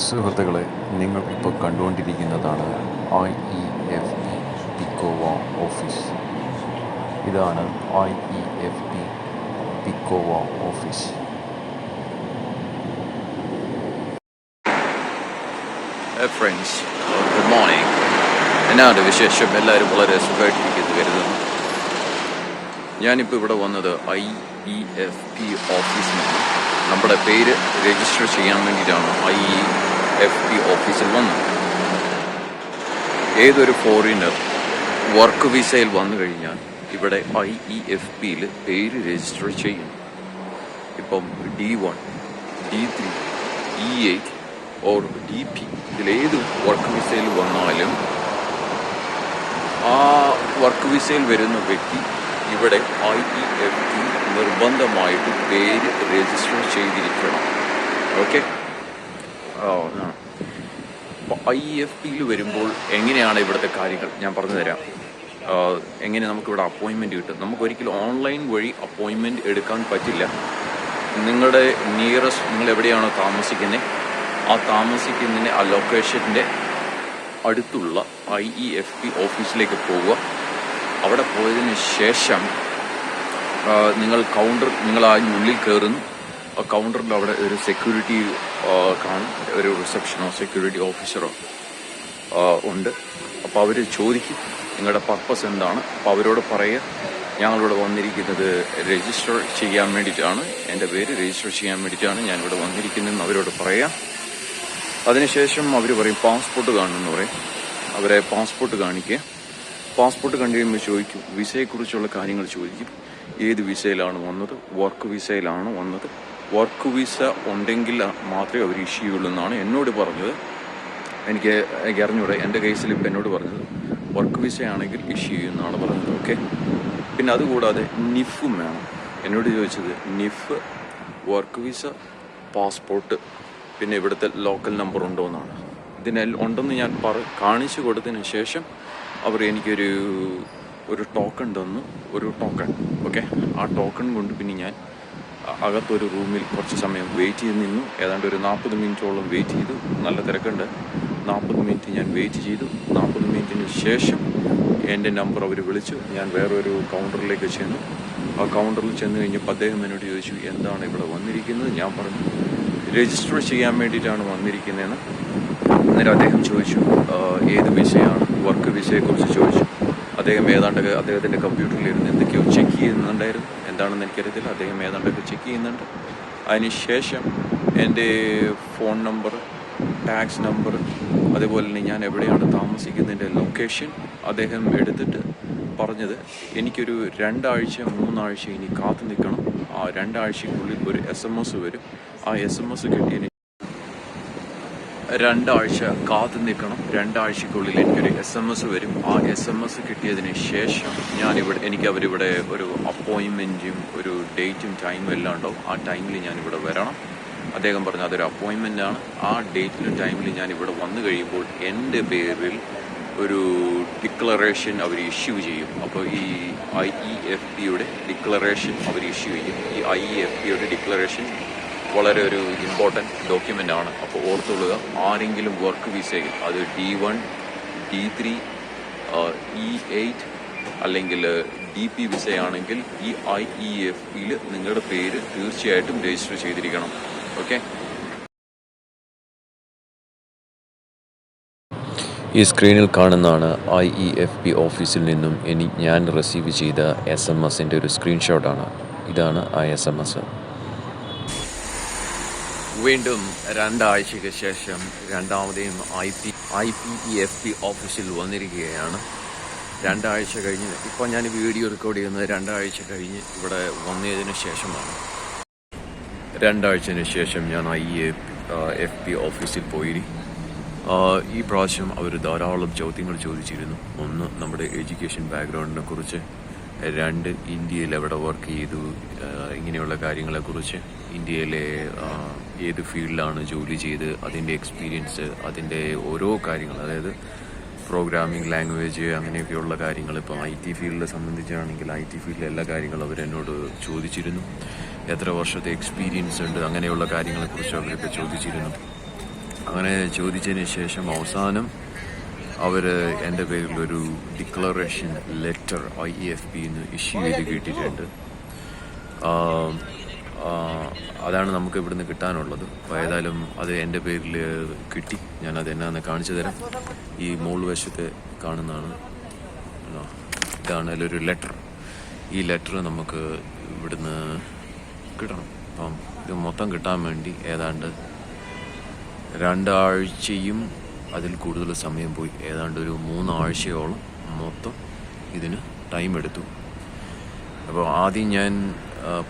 സുഹൃത്തുക്കളെ, നിങ്ങൾ ഇപ്പോൾ കണ്ടുകൊണ്ടിരിക്കുന്നതാണ് IEFP പിക്കോവ ഓഫീസ്. ഇതാണ് IEFP പിക്കോവ ഓഫീസ്. Friends, good morning. എന്നാണ് വിശേഷം? എല്ലാവരും വളരെ സുഖമായിട്ടിരിക്കുന്നു കരുതുന്നു. ഞാനിപ്പോൾ ഇവിടെ വന്നത് IEFP ഓഫീസിലാണ്. നമ്മുടെ പേര് രജിസ്റ്റർ ചെയ്യാൻ വേണ്ടിയിട്ടാണ് IEFP ഓഫീസിൽ വന്നത്. ഏതൊരു ഫോറിനർ വർക്ക് വിസയിൽ വന്നു കഴിഞ്ഞാൽ ഇവിടെ IEFPയിൽ പേര് രജിസ്റ്റർ ചെയ്യും. ഇപ്പം D1, D3, E8 or DP ഇതിലേത് work വിസയിൽ വന്നാലും ആ വർക്ക് വിസയിൽ വരുന്ന വ്യക്തി ഇവിടെ IEFP നിർബന്ധമായിട്ട് പേര് രജിസ്റ്റർ ചെയ്തിരിക്കണം. ഓക്കെ. അപ്പോൾ IEFPയിൽ വരുമ്പോൾ എങ്ങനെയാണ് ഇവിടുത്തെ കാര്യങ്ങൾ ഞാൻ പറഞ്ഞു തരാം. എങ്ങനെ നമുക്കിവിടെ അപ്പോയിൻമെൻറ്റ് കിട്ടും. നമുക്കൊരിക്കലും ഓൺലൈൻ വഴി അപ്പോയിൻമെൻറ്റ് എടുക്കാൻ പറ്റില്ല. നിങ്ങളുടെ നിയറസ്റ്റ്, നിങ്ങൾ എവിടെയാണോ താമസിക്കുന്നത് ആ താമസിക്കുന്നതിൻ്റെ ആ ലൊക്കേഷൻ്റെ അടുത്തുള്ള IEFP ഓഫീസിലേക്ക് പോവുക. അവിടെ പോയതിന് ശേഷം നിങ്ങൾ അതിനുള്ളിൽ കയറുന്നു. ആ കൗണ്ടറിൽ അവിടെ ഒരു സെക്യൂരിറ്റി കാണും, ഒരു റിസപ്ഷനോ സെക്യൂരിറ്റി ഓഫീസറോ ഉണ്ട്. അപ്പോൾ അവർ ചോദിക്കും നിങ്ങളുടെ പർപ്പസ് എന്താണ്. അപ്പോൾ അവരോട് പറയുക, ഞങ്ങളിവിടെ വന്നിരിക്കുന്നത് രജിസ്റ്റർ ചെയ്യാൻ വേണ്ടിയിട്ടാണ്, എൻ്റെ പേര് രജിസ്റ്റർ ചെയ്യാൻ വേണ്ടിയിട്ടാണ് ഞാനിവിടെ വന്നിരിക്കുന്നതെന്ന് അവരോട് പറയാം. അതിനുശേഷം അവർ പറയും പാസ്പോർട്ട് കാണണമെന്ന് പറയും. അവരെ പാസ്പോർട്ട് കാണിക്കുക. പാസ്പോർട്ട് കണ്ടു കഴിയുമ്പോൾ ചോദിക്കും, വിസയെക്കുറിച്ചുള്ള കാര്യങ്ങൾ ചോദിക്കും. ഏത് വിസയിലാണ് വന്നത്, വർക്ക് വിസയിലാണ് വന്നത്. വർക്ക് വിസ ഉണ്ടെങ്കിൽ മാത്രമേ അവർ ഇഷ്യൂ ചെയ്യുള്ളൂ എന്നാണ് എന്നോട് പറഞ്ഞത്. എനിക്ക് അറിഞ്ഞൂടെ, എൻ്റെ കേസിൽ ഇപ്പം എന്നോട് പറഞ്ഞത് വർക്ക് വിസയാണെങ്കിൽ ഇഷ്യൂ ചെയ്യുമെന്നാണ് പറഞ്ഞത്. ഓക്കെ. പിന്നെ അതുകൂടാതെ നിഫും വേണം. എന്നോട് ചോദിച്ചത് നിഫ്, വർക്ക് വിസ, പാസ്പോർട്ട്, പിന്നെ ഇവിടുത്തെ ലോക്കൽ നമ്പർ ഉണ്ടോ എന്നാണ്. ഇതിനെല്ലാം ഉണ്ടെന്ന് ഞാൻ കാണിച്ചു കൊടുത്തതിന് ശേഷം അവർ എനിക്കൊരു ടോക്കൺ തന്നു, ഒരു ടോക്കൺ. ഓക്കെ. ആ ടോക്കൺ കൊണ്ട് പിന്നെ ഞാൻ അകത്തൊരു റൂമിൽ കുറച്ച് സമയം വെയിറ്റ് ചെയ്ത് നിന്നു. ഏതാണ്ട് ഒരു 40 മിനിറ്റോളം വെയിറ്റ് ചെയ്തു. നല്ല തിരക്കുണ്ട്. 40 മിനിറ്റ് ഞാൻ വെയിറ്റ് ചെയ്തു. 40 മിനിറ്റിന് ശേഷം എൻ്റെ നമ്പർ അവർ വിളിച്ചു. ഞാൻ വേറൊരു കൗണ്ടറിലേക്ക് ചെന്നു. ആ കൗണ്ടറിൽ ചെന്ന് കഴിഞ്ഞപ്പോൾ അദ്ദേഹം എന്നോട് ചോദിച്ചു, എന്താണ് ഇവിടെ വന്നിരിക്കുന്നത്. ഞാൻ പറഞ്ഞു രജിസ്റ്റർ ചെയ്യാൻ വേണ്ടിയിട്ടാണ് വന്നിരിക്കുന്നതെന്ന്. അന്നേരം അദ്ദേഹം ചോദിച്ചു ഏത് വിസയാണ്, വർക്ക് വിസയെക്കുറിച്ച് ചോദിച്ചു. അദ്ദേഹത്തിൻ്റെ കമ്പ്യൂട്ടറിലിരുന്ന് എന്തൊക്കെയോ ചെക്ക് ചെയ്യുന്നുണ്ടായിരുന്നു. എന്താണെന്ന് എനിക്കറിയത്തില്ല. അദ്ദേഹം ഏതാണ്ടൊക്കെ ചെക്ക് ചെയ്യുന്നുണ്ട്. അതിനുശേഷം എൻ്റെ ഫോൺ നമ്പർ, ടാക്സ് നമ്പർ, അതുപോലെ തന്നെ ഞാൻ എവിടെയാണ് താമസിക്കുന്നതിൻ്റെ ലൊക്കേഷൻ അദ്ദേഹം എടുത്തിട്ട് പറഞ്ഞത് എനിക്കൊരു 2 ആഴ്ച 3 ആഴ്ച ഇനി കാത്തു നിൽക്കണം. ആ 2 ആഴ്ചയ്ക്കുള്ളിൽ ഒരു SMS വരും. ആ SMS കിട്ടിയതിന് 2 ആഴ്ച കാത്തു നിൽക്കണം. 2 ആഴ്ചയ്ക്കുള്ളിൽ എനിക്കൊരു SMS വരും. ആ SMS കിട്ടിയതിന് ശേഷം എനിക്ക് അവരിവിടെ ഒരു അപ്പോയിൻമെൻറ്റും ഒരു ഡേറ്റും ടൈമും എല്ലാം ഉണ്ടാവും. ആ ടൈമിൽ ഞാനിവിടെ വരണം. അദ്ദേഹം പറഞ്ഞു അതൊരു അപ്പോയിൻമെൻ്റാണ്. ആ ഡേറ്റിലും ടൈമിൽ ഞാനിവിടെ വന്നു കഴിയുമ്പോൾ എൻ്റെ പേരിൽ ഒരു ഡിക്ലറേഷൻ അവർ ഇഷ്യൂ ചെയ്യും. അപ്പോൾ ഈ IEFPയുടെ ഡിക്ലറേഷൻ അവർ ഇഷ്യൂ ചെയ്യും. ഈ IEFPയുടെ ഡിക്ലറേഷൻ വളരെ ഒരു ഇമ്പോർട്ടൻറ്റ് ഡോക്യുമെൻ്റ് ആണ്. അപ്പോൾ ഓർത്തുകൊള്ളുക, ആരെങ്കിലും വർക്ക് വിസയിൽ അത് D1, D3, E8 അല്ലെങ്കിൽ DP വിസയാണെങ്കിൽ ഈ IEFPയിൽ നിങ്ങളുടെ പേര് തീർച്ചയായിട്ടും രജിസ്റ്റർ ചെയ്തിരിക്കണം. ഓക്കെ. ഈ സ്ക്രീനിൽ കാണുന്നതാണ് IEFP ഓഫീസിൽ നിന്നും ഞാൻ റിസീവ് ചെയ്ത SMS-ൻ്റെ ഒരു സ്ക്രീൻഷോട്ടാണ്. ഇതാണ് ആ SMS. വീണ്ടും 2 ആഴ്ചയ്ക്ക് ശേഷം രണ്ടാമതെയും IEFP ഓഫീസിൽ വന്നിരിക്കുകയാണ്. 2 ആഴ്ച കഴിഞ്ഞ്, ഇപ്പോൾ ഞാൻ വീഡിയോ റെക്കോർഡ് ചെയ്യുന്നത് 2 ആഴ്ച കഴിഞ്ഞ് ഇവിടെ വന്നതിന് ശേഷമാണ്. 2 ആഴ്ചയ്ക്ക് ശേഷം ഞാൻ IEFP ഓഫീസിൽ പോയി. ഈ പ്രാവശ്യം അവർ ധാരാളം ചോദ്യങ്ങൾ ചോദിച്ചിരുന്നു. 1, നമ്മുടെ എഡ്യൂക്കേഷൻ ബാക്ക്ഗ്രൗണ്ടിനെ കുറിച്ച്, 2, ഇന്ത്യയിൽ എവിടെ വർക്ക് ചെയ്തു, ഇങ്ങനെയുള്ള കാര്യങ്ങളെക്കുറിച്ച്, ഇന്ത്യയിലെ ഏത് ഫീൽഡിലാണ് ജോലി ചെയ്ത് അതിൻ്റെ എക്സ്പീരിയൻസ്, അതിൻ്റെ ഓരോ കാര്യങ്ങൾ, അതായത് പ്രോഗ്രാമിംഗ് ലാംഗ്വേജ് അങ്ങനെയൊക്കെയുള്ള കാര്യങ്ങൾ. ഇപ്പോൾ IT ഫീൽഡിനെ സംബന്ധിച്ചാണെങ്കിൽ IT ഫീൽഡിലെ എല്ലാ കാര്യങ്ങളും അവരെന്നോട് ചോദിച്ചിരുന്നു. എത്ര വർഷത്തെ എക്സ്പീരിയൻസ് ഉണ്ട് അങ്ങനെയുള്ള കാര്യങ്ങളെക്കുറിച്ച് അവരൊക്കെ ചോദിച്ചിരുന്നു. അങ്ങനെ ചോദിച്ചതിന് ശേഷം അവസാനം അവർ എൻ്റെ പേരിലൊരു ഡിക്ലറേഷൻ ലെറ്റർ IEFBന്ന് ഇഷ്യൂ ചെയ്ത് കിട്ടിയിട്ടുണ്ട്. അതാണ് നമുക്ക് ഇവിടുന്ന് കിട്ടാനുള്ളത്. അപ്പോൾ ഏതായാലും അത് എൻ്റെ പേരിൽ കിട്ടി. ഞാനത് എന്നാന്ന് കാണിച്ചു തരാം. ഈ മോൾ വശത്ത് കാണുന്നതാണ്. ഇതാണ് അതിലൊരു ലെറ്റർ. ഈ ലെറ്റർ നമുക്ക് ഇവിടുന്ന് കിട്ടണം. അപ്പം ഇത് മൊത്തം കിട്ടാൻ വേണ്ടി ഏതാണ്ട് 2 ആഴ്ചയും അതിൽ കൂടുതൽ സമയം പോയി. ഏതാണ്ട് ഒരു 3 ആഴ്ചയോളം മൊത്തം ഇതിന് ടൈം എടുത്തു. അപ്പോൾ ആദ്യം ഞാൻ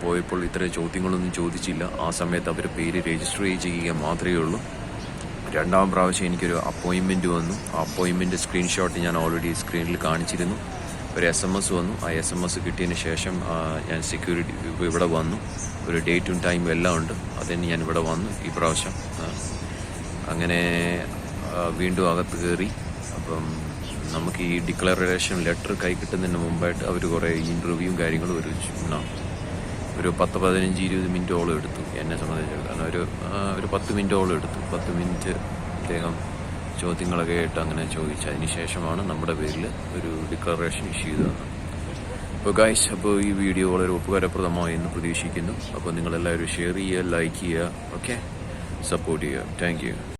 പോയപ്പോൾ ഇത്ര ചോദ്യങ്ങളൊന്നും ചോദിച്ചില്ല. ആ സമയത്ത് അവർ പേര് രജിസ്റ്റർ ചെയ്യുക മാത്രമേ ഉള്ളൂ. 2ാം പ്രാവശ്യം എനിക്കൊരു അപ്പോയിൻമെൻറ്റ് വന്നു. ആ അപ്പോയിൻമെൻറ്റ് സ്ക്രീൻഷോട്ട് ഞാൻ ഓൾറെഡി സ്ക്രീനിൽ കാണിച്ചിരുന്നു. ഒരു SMS വന്നു. ആ SMS കിട്ടിയതിന് ശേഷം ഞാൻ സെക്യൂരിറ്റി ഇവിടെ വന്നു. ഒരു ഡേറ്റും ടൈമും എല്ലാം ഉണ്ട്. അതിന് ഞാൻ ഇവിടെ വന്നു ഈ പ്രാവശ്യം. അങ്ങനെ വീണ്ടും അകത്ത് കയറി. അപ്പം നമുക്ക് ഈ ഡിക്ലറേഷൻ ലെറ്റർ കൈ കിട്ടുന്നതിന് മുമ്പായിട്ട് അവർ കുറേ ഇൻ്റർവ്യൂവും കാര്യങ്ങളും ഒരു 10-15-20 മിനിറ്റോളം എടുത്തു എന്നെ സംബന്ധിച്ചിടത്തോളം. ഒരു 10 മിനിറ്റോളം എടുത്തു. 10 മിനിറ്റ് അദ്ദേഹം ചോദ്യങ്ങളൊക്കെ ആയിട്ട് അങ്ങനെ ചോദിച്ചു. അതിന് ശേഷമാണ് നമ്മുടെ പേരിൽ ഒരു ഡിക്ലറേഷൻ ഇഷ്യൂ ചെയ്തത്. അപ്പോൾ ഗൈസ്, അപ്പോൾ ഈ വീഡിയോ വളരെ ഉപകാരപ്രദമായി എന്ന് പ്രതീക്ഷിക്കുന്നു. അപ്പോൾ നിങ്ങളെല്ലാവരും ഷെയർ ചെയ്യുക, ലൈക്ക് ചെയ്യുക, ഓക്കെ, സപ്പോർട്ട് ചെയ്യുക. Thank you.